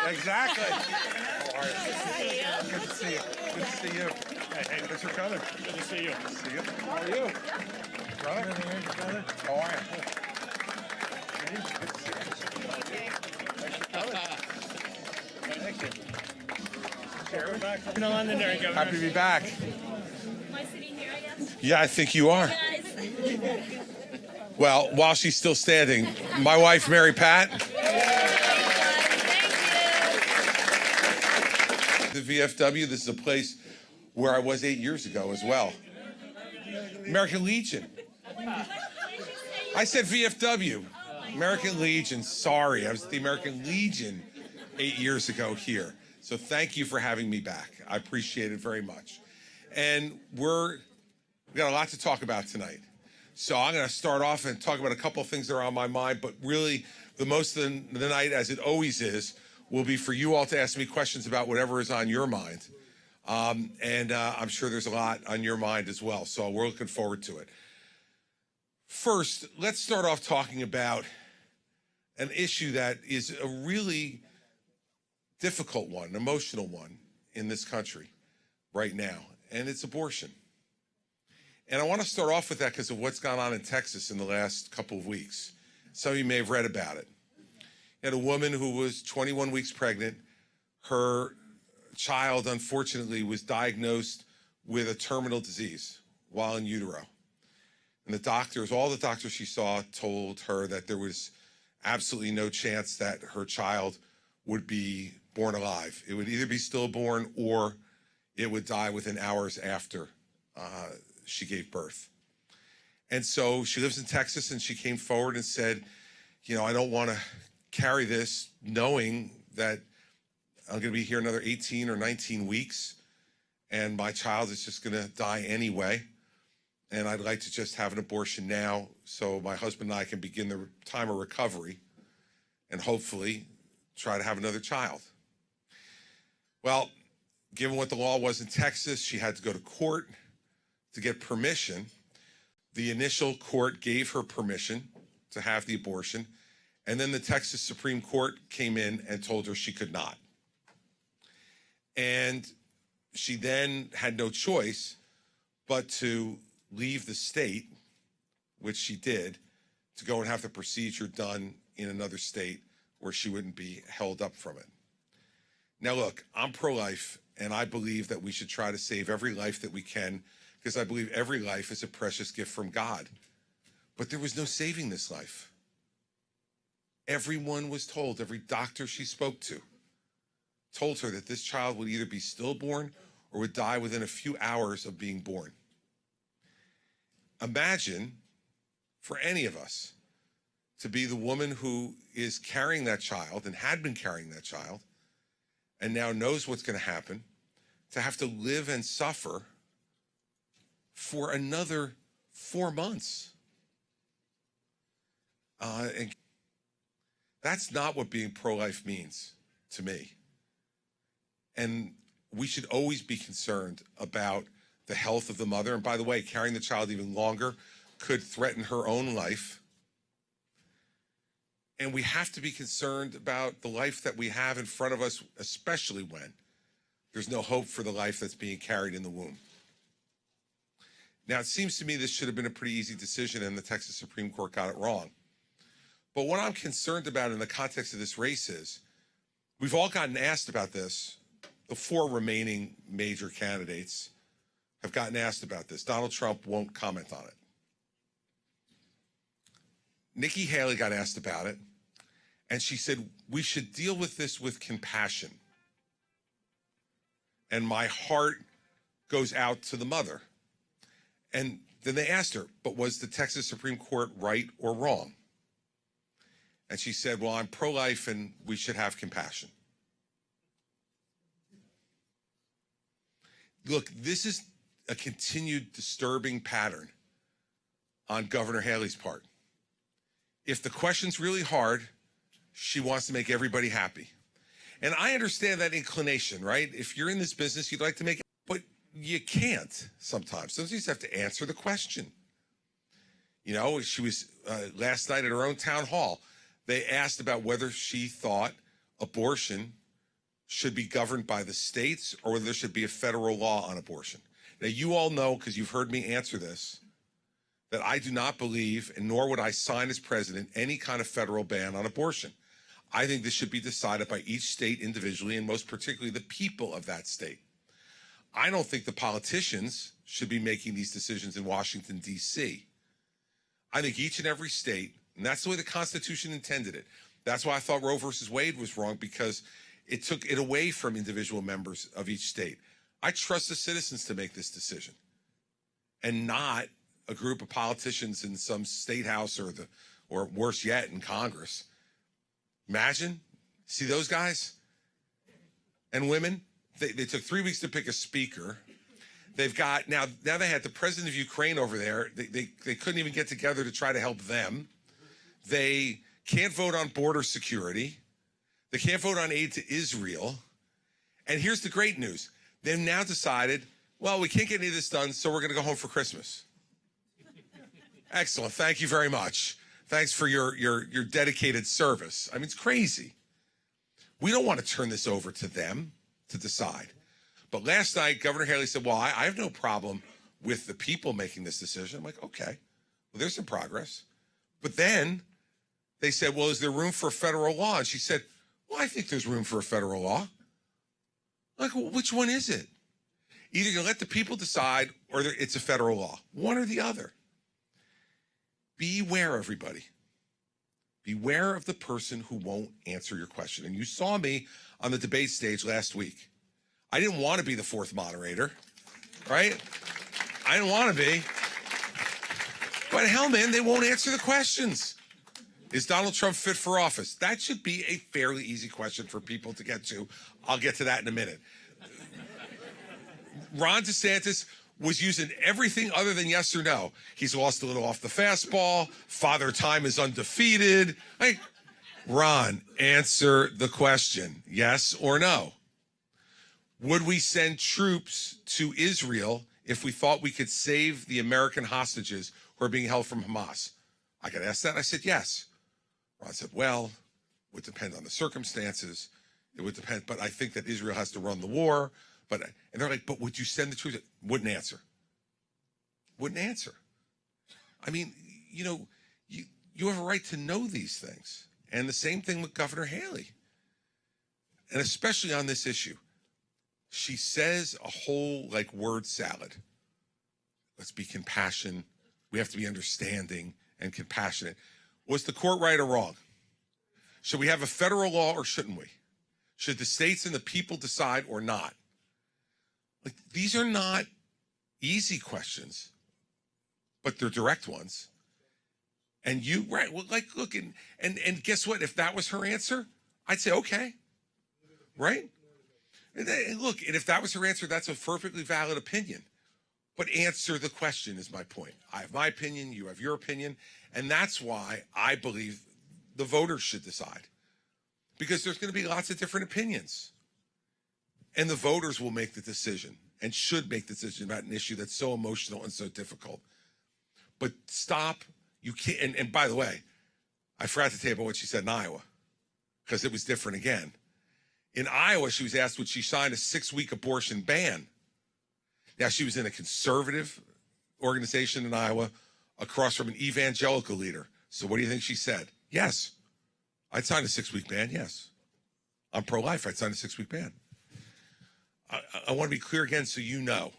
Exactly. How are you? Good to see you. Good to see you. Hey, thanks for coming. Good to see you. See you. How are you? Brother? How are you? Good to see you. Thanks for coming. Thank you. We're back from Londonderry, Governor. Happy to be back. Am I sitting here, I guess? Yeah, I think you are. Guys. Well, while she's still standing, my wife, Mary Pat. The VFW, this is a place where I was 8 years ago as well. American Legion. I said VFW. American Legion, sorry. I was at the American Legion 8 years ago here. So thank you for having me back. I appreciate it very much. And we've got a lot to talk about tonight. So I'm going to start off and talk about a couple of things that are on my mind, but really the most of the night, as it always is, will be for you all to ask me questions about whatever is on your mind. I'm sure there's a lot on your mind as well, so we're looking forward to it. First, let's start off talking about an issue that is a really difficult one, an emotional one in this country right now, and it's abortion. And I want to start off with that because of what's gone on in Texas in the last couple of weeks. Some of you may have read about it. You had a woman who was 21 weeks pregnant. Her child, unfortunately, was diagnosed with a terminal disease while in utero. And all the doctors she saw told her that there was absolutely no chance that her child would be born alive. It would either be stillborn or it would die within hours after she gave birth. And so she lives in Texas, and she came forward and said, I don't want to carry this knowing that I'm going to be here another 18 or 19 weeks and my child is just going to die anyway. And I'd like to just have an abortion now so my husband and I can begin the time of recovery and hopefully try to have another child. Well, given what the law was in Texas, she had to go to court to get permission. The initial court gave her permission to have the abortion, and then the Texas Supreme Court came in and told her she could not. And she then had no choice but to leave the state, which she did, to go and have the procedure done in another state where she wouldn't be held up from it. Now look, I'm pro-life, and I believe that we should try to save every life that we can, because I believe every life is a precious gift from God. But there was no saving this life. Everyone was told, every doctor she spoke to, told her that this child would either be stillborn or would die within a few hours of being born. Imagine, for any of us, to be the woman who is carrying that child and had been carrying that child and now knows what's going to happen, to have to live and suffer for another 4 months. And that's not what being pro-life means to me. And we should always be concerned about the health of the mother. And by the way, carrying the child even longer could threaten her own life. And we have to be concerned about the life that we have in front of us, especially when there's no hope for the life that's being carried in the womb. Now, it seems to me this should have been a pretty easy decision, and the Texas Supreme Court got it wrong. But what I'm concerned about in the context of this race is, we've all gotten asked about this. The 4 remaining major candidates have gotten asked about this. Donald Trump won't comment on it. Nikki Haley got asked about it, and she said, we should deal with this with compassion. And my heart goes out to the mother. And then they asked her, but was the Texas Supreme Court right or wrong? And she said, well, I'm pro-life and we should have compassion. Look, this is a continued disturbing pattern on Governor Haley's part. If the question's really hard, she wants to make everybody happy. And I understand that inclination, right? If you're in this business, you'd like to make it, but you can't sometimes. Sometimes you just have to answer the question. You know, she was, last night at her own town hall, they asked about whether she thought abortion should be governed by the states or whether there should be a federal law on abortion. Now, you all know, because you've heard me answer this, that I do not believe, and nor would I sign as president, any kind of federal ban on abortion. I think this should be decided by each state individually, and most particularly the people of that state. I don't think the politicians should be making these decisions in Washington, D.C. I think each and every state, and that's the way the Constitution intended it. That's why I thought Roe versus Wade was wrong, because it took it away from individual members of each state. I trust the citizens to make this decision, and not a group of politicians in some state house or worse yet, in Congress. Imagine, see those guys and women? They took 3 weeks to pick a speaker. They've got, now they had the president of Ukraine over there. They couldn't even get together to try to help them. They can't vote on border security. They can't vote on aid to Israel. And here's the great news. They've now decided, well, we can't get any of this done, so we're going to go home for Christmas. Excellent. Thank you very much. Thanks for your dedicated service. I mean, it's crazy. We don't want to turn this over to them to decide. But last night, Governor Haley said, well, I have no problem with the people making this decision. I'm like, okay, well, there's some progress. But then they said, well, is there room for a federal law? And she said, well, I think there's room for a federal law. I'm like, well, which one is it? Either you let the people decide or it's a federal law. One or the other. Beware, everybody. Beware of the person who won't answer your question. And you saw me on the debate stage last week. I didn't want to be the fourth moderator, right? I didn't want to be. But hell, man, they won't answer the questions. Is Donald Trump fit for office? That should be a fairly easy question for people to get to. I'll get to that in a minute. Ron DeSantis was using everything other than yes or no. He's lost a little off the fastball. Father Time is undefeated. Hey, Ron, answer the question, yes or no. Would we send troops to Israel if we thought we could save the American hostages who are being held from Hamas? I got asked that. I said, yes. Ron said, well, it would depend on the circumstances. It would depend, but I think that Israel has to run the war. And they're like, but would you send the troops? Wouldn't answer. Wouldn't answer. I mean, you have a right to know these things. And the same thing with Governor Haley. And especially on this issue. She says a whole word salad. Let's be compassionate. We have to be understanding and compassionate. Was the court right or wrong? Should we have a federal law or shouldn't we? Should the states and the people decide or not? These are not easy questions, but they're direct ones. And look, and guess what? If that was her answer, I'd say, okay, right? And look, and if that was her answer, that's a perfectly valid opinion. But answer the question is my point. I have my opinion, you have your opinion, and that's why I believe the voters should decide. Because there's going to be lots of different opinions. And the voters will make the decision and should make the decision about an issue that's so emotional and so difficult. But stop. You can't. And by the way, I forgot to tell you about what she said in Iowa, because it was different again. In Iowa, she was asked would she sign a 6-week abortion ban. Now, she was in a conservative organization in Iowa across from an evangelical leader. So what do you think she said? Yes. I'd sign a 6-week ban, yes. I'm pro-life. I'd sign a 6-week ban. I want to be clear again so you know.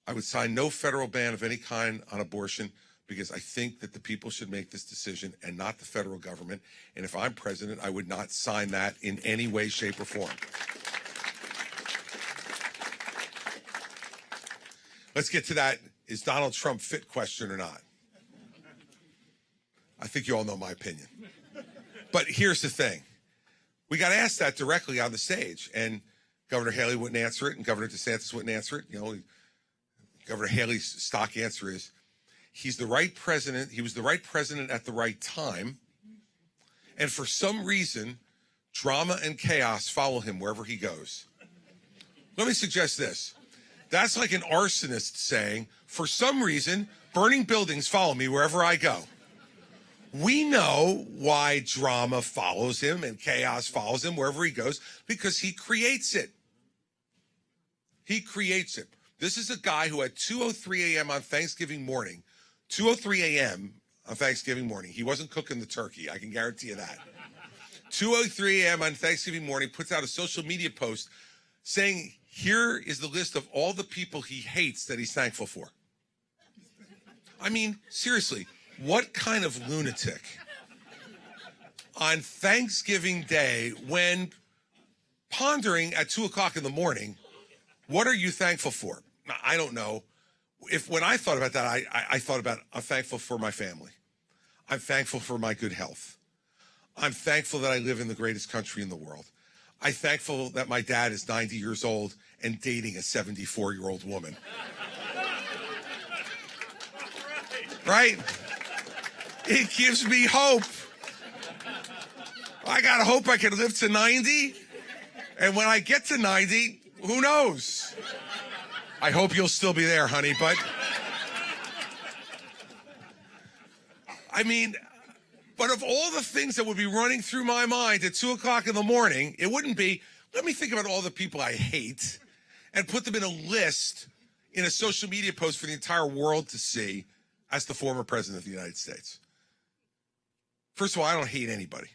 I would sign no federal ban of any kind on abortion because I think that the people should make this decision and not the federal government. And if I'm president, I would not sign that in any way, shape, or form. Let's get to that, is Donald Trump fit question or not? I think you all know my opinion. But here's the thing. We got asked that directly on the stage, and Governor Haley wouldn't answer it, and Governor DeSantis wouldn't answer it. Governor Haley's stock answer is, he's the right president, he was the right president at the right time, and for some reason, drama and chaos follow him wherever he goes. Let me suggest this. That's like an arsonist saying, for some reason, burning buildings follow me wherever I go. We know why drama follows him and chaos follows him wherever he goes, because he creates it. He creates it. This is a guy who at 2:03 a.m. on Thanksgiving morning, 2:03 a.m. on Thanksgiving morning, he wasn't cooking the turkey, I can guarantee you that. 2:03 a.m. on Thanksgiving morning, puts out a social media post saying, here is the list of all the people he hates that he's thankful for. I mean, seriously, what kind of lunatic on Thanksgiving Day, when pondering at 2 o'clock in the morning, what are you thankful for? Now, I don't know. When I thought about that, I thought about, I'm thankful for my family. I'm thankful for my good health. I'm thankful that I live in the greatest country in the world. I'm thankful that my dad is 90 years old and dating a 74-year-old woman. Right? It gives me hope. I gotta hope I can live to 90. And when I get to 90, who knows? I hope you'll still be there, honey, but I mean, but of all the things that would be running through my mind at 2 o'clock in the morning, it wouldn't be, let me think about all the people I hate and put them in a list in a social media post for the entire world to see as the former president of the United States. First of all, I don't hate anybody.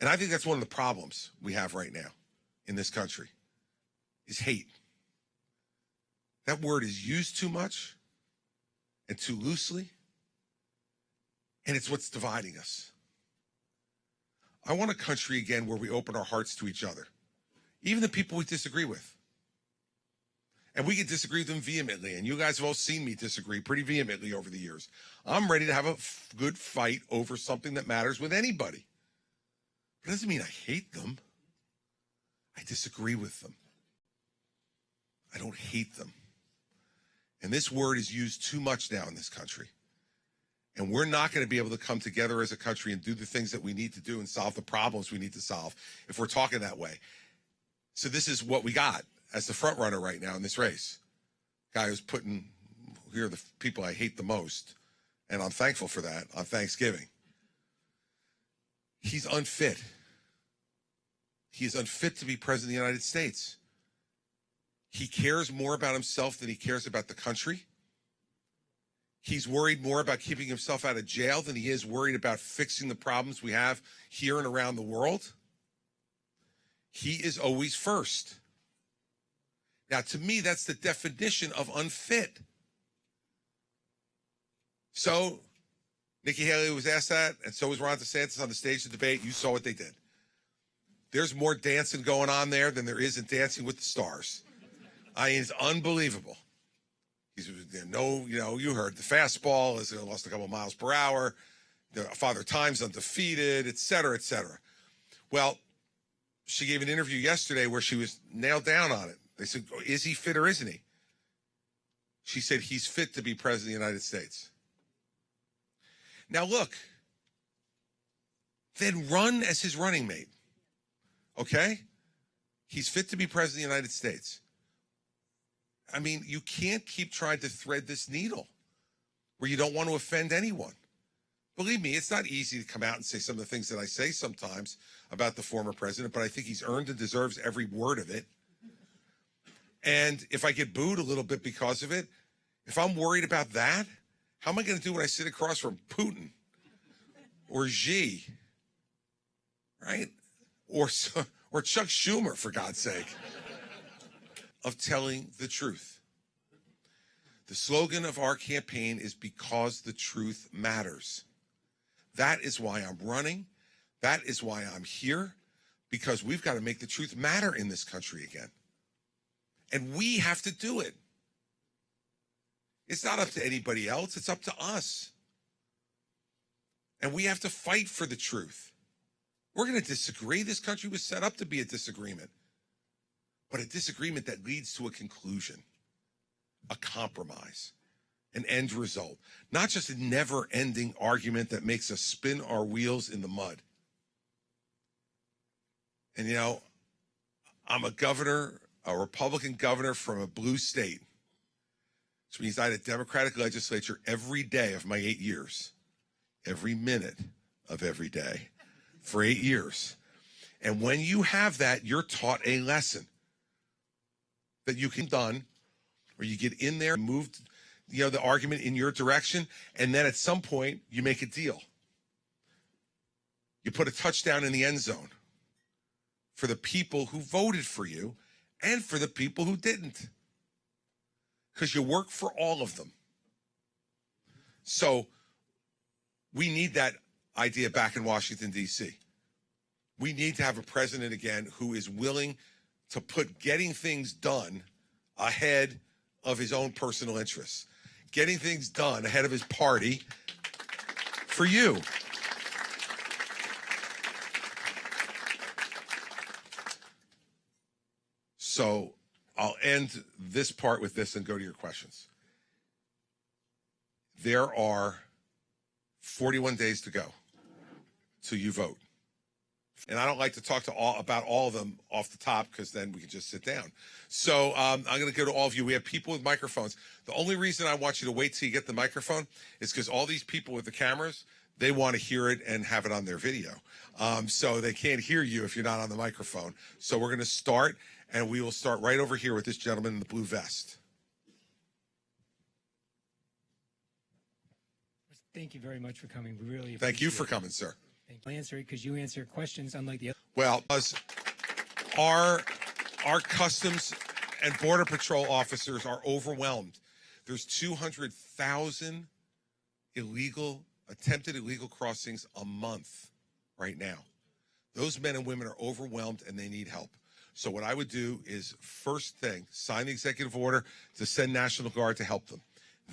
And I think that's one of the problems we have right now in this country is hate. That word is used too much and too loosely, and it's what's dividing us. I want a country again where we open our hearts to each other, even the people we disagree with. And we can disagree with them vehemently, and you guys have all seen me disagree pretty vehemently over the years. I'm ready to have a good fight over something that matters with anybody. But it doesn't mean I hate them. I disagree with them. I don't hate them. And this word is used too much now in this country. And we're not going to be able to come together as a country and do the things that we need to do and solve the problems we need to solve if we're talking that way. So this is what we got as the front runner right now in this race. Guy who's putting, here are the people I hate the most, and I'm thankful for that on Thanksgiving. He's unfit. He is unfit to be president of the United States. He cares more about himself than he cares about the country. He's worried more about keeping himself out of jail than he is worried about fixing the problems we have here and around the world. He is always first. Now, to me, that's the definition of unfit. So, Nikki Haley was asked that, and so was Ron DeSantis on the stage of the debate. You saw what they did. There's more dancing going on there than there is in Dancing with the Stars. I mean, it's unbelievable. You heard the fastball is lost a couple miles per hour. The Father Time's undefeated, et cetera, et cetera. Well, she gave an interview yesterday where she was nailed down on it. They said, is he fit or isn't he? She said, he's fit to be president of the United States. Now, look, then run as his running mate. Okay? He's fit to be president of the United States. I mean, you can't keep trying to thread this needle where you don't want to offend anyone. Believe me, it's not easy to come out and say some of the things that I say sometimes about the former president, but I think he's earned and deserves every word of it. And if I get booed a little bit because of it, if I'm worried about that, how am I going to do when I sit across from Putin or Xi, right? Or Chuck Schumer, for God's sake, of telling the truth. The slogan of our campaign is because the truth matters. That is why I'm running. That is why I'm here, because we've got to make the truth matter in this country again. And we have to do it. It's not up to anybody else. It's up to us. And we have to fight for the truth. We're going to disagree. This country was set up to be a disagreement. But a disagreement that leads to a conclusion, a compromise, an end result. Not just a never-ending argument that makes us spin our wheels in the mud. And, you know, I'm a governor, a Republican governor from a blue state, which means I had a Democratic legislature every day of my 8 years. every minute of every day for 8 years. And when you have that, you're taught a lesson that you can done, or you get in there, move, the argument in your direction, and then at some point you make a deal. You put a touchdown in the end zone for the people who voted for you and for the people who didn't, because you work for all of them. So we need that idea back in Washington, D.C. We need to have a president again who is willing to put getting things done ahead of his own personal interests, getting things done ahead of his party for you. So I'll end this part with this and go to your questions. There are 41 days to go till you vote. And I don't like to talk about all of them off the top, because then we can just sit down. So I'm going to go to all of you. We have people with microphones. The only reason I want you to wait till you get the microphone is because all these people with the cameras, they want to hear it and have it on their video. So they can't hear you if you're not on the microphone. So we're going to start, and we will start right over here with this gentleman in the blue vest. Thank you very much for coming. We really appreciate it. Thank you for coming, sir. I'll answer it because you answer questions unlike the other. Well, our Customs and Border Patrol officers are overwhelmed. There's 200,000 attempted illegal crossings a month right now. Those men and women are overwhelmed and they need help. So what I would do is, first thing, sign the executive order to send National Guard to help them.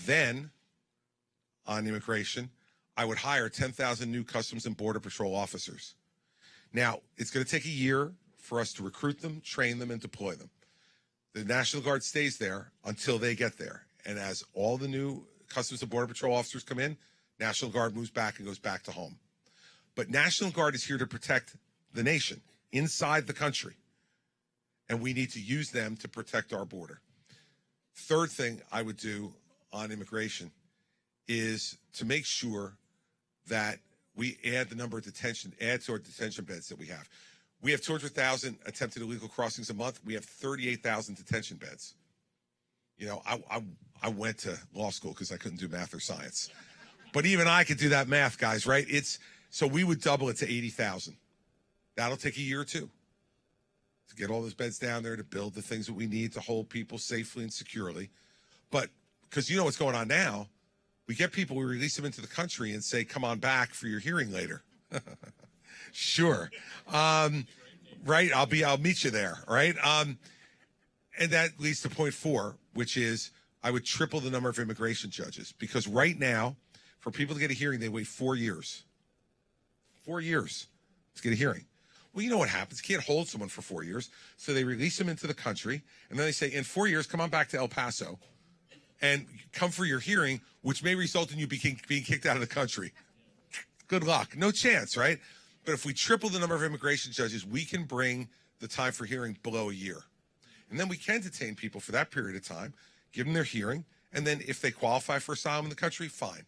Then, on immigration, I would hire 10,000 new Customs and Border Patrol officers. Now, it's going to take a year for us to recruit them, train them, and deploy them. The National Guard stays there until they get there. And as all the new Customs and Border Patrol officers come in, National Guard moves back and goes back to home. But National Guard is here to protect the nation inside the country. And we need to use them to protect our border. Third thing I would do on immigration is to make sure that we add the number of add to our detention beds that we have. We have 200,000 attempted illegal crossings a month. We have 38,000 detention beds. I went to law school because I couldn't do math or science. But even I could do that math, guys, right? So we would double it to 80,000. That'll take a year or two to get all those beds down there, to build the things that we need to hold people safely and securely. But because you know what's going on now, we get people, we release them into the country and say, come on back for your hearing later. Sure. Right? I'll meet you there. Right? And that leads to point 4, which is I would triple the number of immigration judges, because right now, for people to get a hearing, they wait 4 years. 4 years to get a hearing. Well, you know what happens. You can't hold someone for 4 years. So they release them into the country, and then they say, in 4 years, come on back to El Paso and come for your hearing, which may result in you being kicked out of the country. Good luck. No chance, right? But if we triple the number of immigration judges, we can bring the time for hearing below a year. And then we can detain people for that period of time, give them their hearing, and then if they qualify for asylum in the country, fine.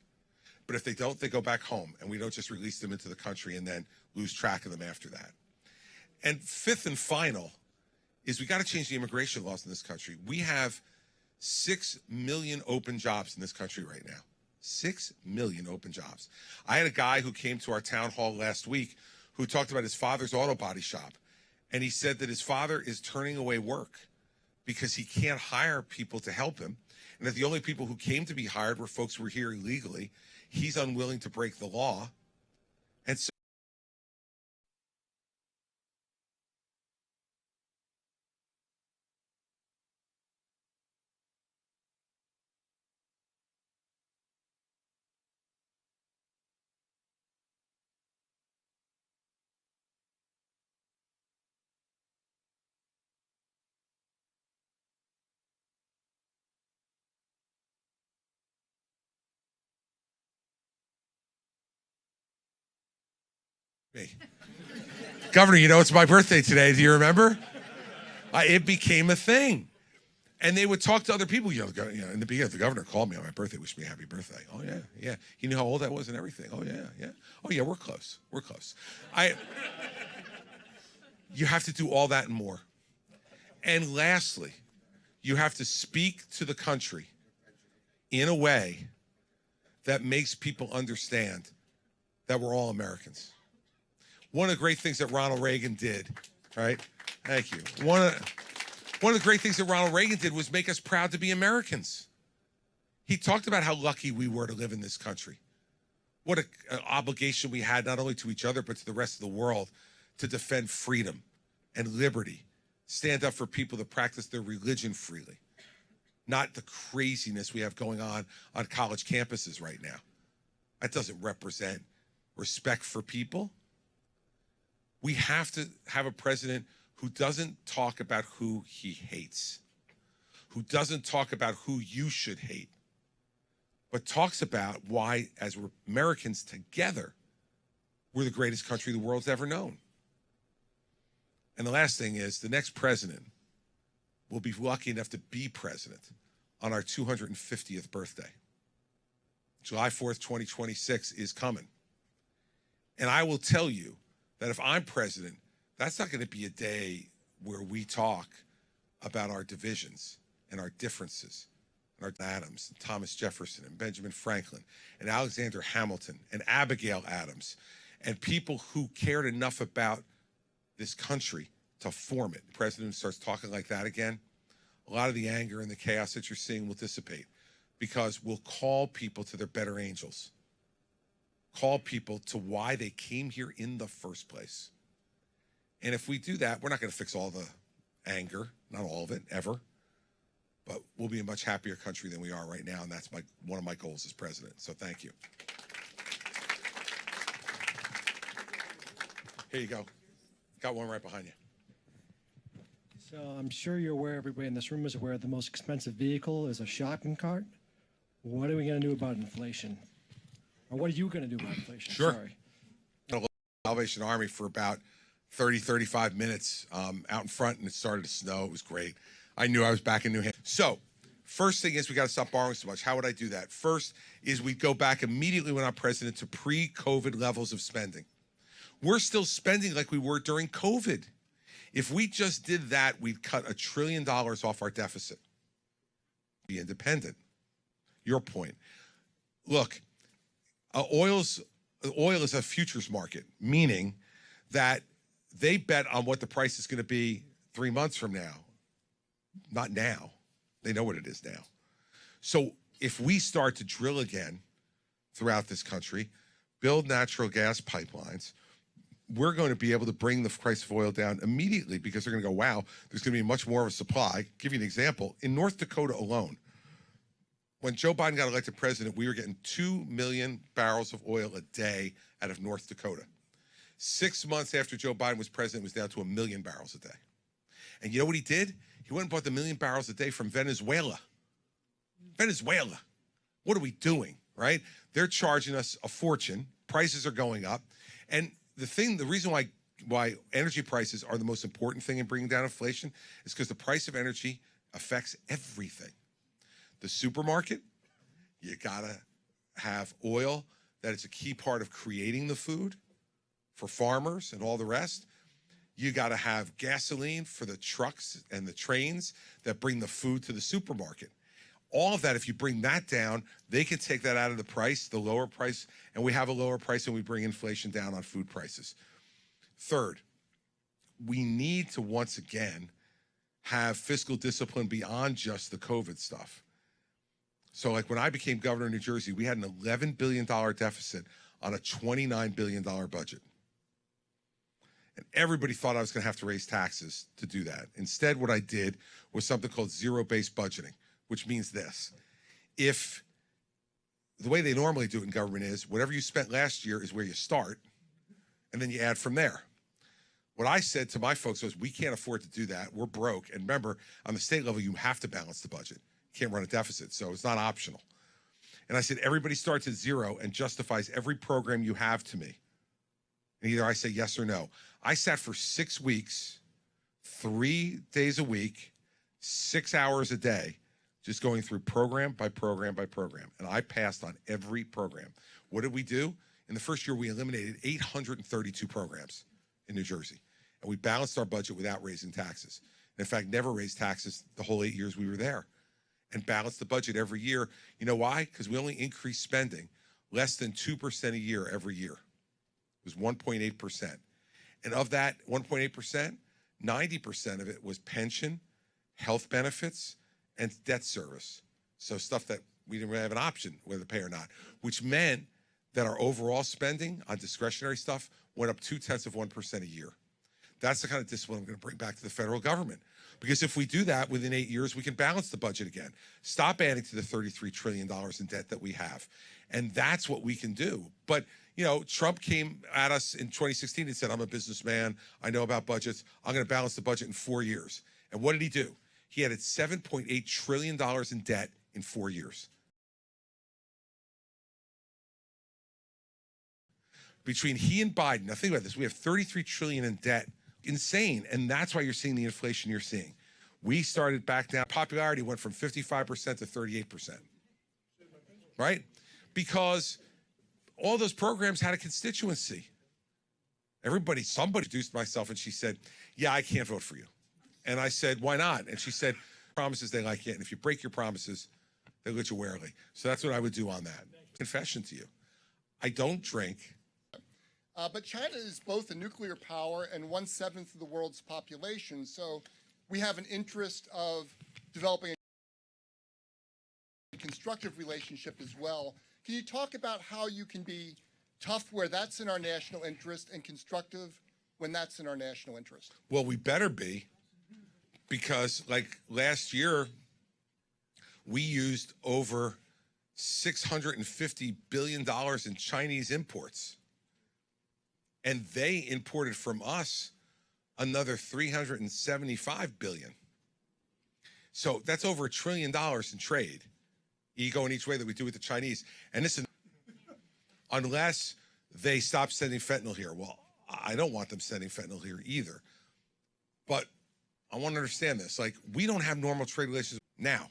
But if they don't, they go back home, and we don't just release them into the country and then lose track of them after that. And fifth and final is we got to change the immigration laws in this country. We have 6 million open jobs in this country right now. 6 million open jobs. I had a guy who came to our town hall last week who talked about his father's auto body shop. And he said that his father is turning away work because he can't hire people to help him. And that the only people who came to be hired were folks who were here illegally. He's unwilling to break the law. And so me. Governor, it's my birthday today. Do you remember? It became a thing. And they would talk to other people. In the beginning, the governor called me on my birthday, wished me a happy birthday. Oh, yeah, yeah. He knew how old I was and everything. Oh, yeah, yeah. Oh, yeah, we're close. We're close. You have to do all that and more. And lastly, you have to speak to the country in a way that makes people understand that we're all Americans. One of the great things that Ronald Reagan did, right? Thank you. One of the great things that Ronald Reagan did was make us proud to be Americans. He talked about how lucky we were to live in this country. What an obligation we had not only to each other, but to the rest of the world to defend freedom and liberty, stand up for people that practice their religion freely, not the craziness we have going on college campuses right now. That doesn't represent respect for people. We have to have a president who doesn't talk about who he hates, who doesn't talk about who you should hate, but talks about why, as we're Americans together, we're the greatest country the world's ever known. And the last thing is, the next president will be lucky enough to be president on our 250th birthday. July 4th, 2026 is coming. And I will tell you that if I'm president, that's not going to be a day where we talk about our divisions and our differences and our Adams, and Thomas Jefferson, and Benjamin Franklin, and Alexander Hamilton, and Abigail Adams, and people who cared enough about this country to form it. The president starts talking like that again, a lot of the anger and the chaos that you're seeing will dissipate, because we'll call people to their better angels. Call people to why they came here in the first place. And if we do that, we're not going to fix all the anger, not all of it, ever. But we'll be a much happier country than we are right now, and that's one of my goals as president. So thank you. Here you go. Got one right behind you. So I'm sure you're aware, everybody in this room is aware, the most expensive vehicle is a shopping cart. What are we going to do about inflation? Or what are you going to do about inflation? Sure. Sorry. Salvation Army for about 30, 35 minutes out in front, and it started to snow. It was great. I knew I was back in New Hampshire. So first thing is we got to stop borrowing so much. How would I do that? First is we go back immediately when I'm president to pre-COVID levels of spending. We're still spending like we were during COVID. If we just did that, we'd cut $1 trillion off our deficit. Be independent. Your point. Look, oil is a futures market, meaning that they bet on what the price is going to be 3 months from now. Not now. They know what it is now. So if we start to drill again throughout this country, build natural gas pipelines, we're going to be able to bring the price of oil down immediately, because they're going to go, wow, there's going to be much more of a supply. I'll give you an example. In North Dakota alone, when Joe Biden got elected president, we were getting 2 million barrels of oil a day out of North Dakota. 6 months after Joe Biden was president, it was down to 1 million barrels a day. And you know what he did? He went and bought the 1 million barrels a day from Venezuela. Venezuela. What are we doing, right? They're charging us a fortune. Prices are going up. And the reason why energy prices are the most important thing in bringing down inflation is because the price of energy affects everything. The supermarket, you gotta have oil. That is a key part of creating the food for farmers and all the rest. You gotta have gasoline for the trucks and the trains that bring the food to the supermarket. All of that, if you bring that down, they can take that out of the price, the lower price, and we have a lower price, and we bring inflation down on food prices. Third, we need to once again have fiscal discipline beyond just the COVID stuff. So like when I became governor of New Jersey, we had an $11 billion deficit on a $29 billion budget. And everybody thought I was going to have to raise taxes to do that. Instead, what I did was something called zero-based budgeting, which means this. If the way they normally do it in government is whatever you spent last year is where you start, and then you add from there. What I said to my folks was, we can't afford to do that. We're broke. And remember, on the state level, you have to balance the budget. You can't run a deficit, so it's not optional. And I said, everybody starts at zero and justifies every program you have to me. And either I say yes or no. I sat for 6 weeks, 3 days a week, 6 hours a day, just going through program by program by program. And I passed on every program. What did we do? In the first year, we eliminated 832 programs in New Jersey. And we balanced our budget without raising taxes. In fact, never raised taxes the whole 8 years we were there. And balanced the budget every year. You know why? Because we only increased spending less than 2% a year every year. It was 1.8%. And of that 1.8%, 90% of it was pension, health benefits, and debt service. So stuff that we didn't really have an option whether to pay or not, which meant that our overall spending on discretionary stuff went up 0.2% a year. That's the kind of discipline I'm going to bring back to the federal government. Because if we do that within 8 years, we can balance the budget again. Stop adding to the $33 trillion in debt that we have. And that's what we can do. But, you know, Trump came at us in 2016 and said, I'm a businessman. I know about budgets. I'm going to balance the budget in 4 years. And what did he do? He added $7.8 trillion in debt in 4 years. Between he and Biden, now think about this, we have $33 trillion in debt. Insane. And that's why you're seeing the inflation you're seeing. We started back down. Popularity went from 55% to 38%. Right? Because all those programs had a constituency. Somebody introduced myself and she said, yeah, I can't vote for you. And I said, why not? And she said, promises they like it. And if you break your promises, they let you warily. So that's what I would do on that. Confession to you. I don't drink. But China is both a nuclear power and 1/7 of the world's population. So we have an interest of developing a constructive relationship as well. Can you talk about how you can be tough where that's in our national interest and constructive when that's in our national interest? Well, we better be, because like last year, we used over $650 billion in Chinese imports. And they imported from us another $375 billion. So that's over $1 trillion in trade, ego in each way that we do with the Chinese. And listen, unless they stop sending fentanyl here, well, I don't want them sending fentanyl here either. But I want to understand this. Like, we don't have normal trade relations now.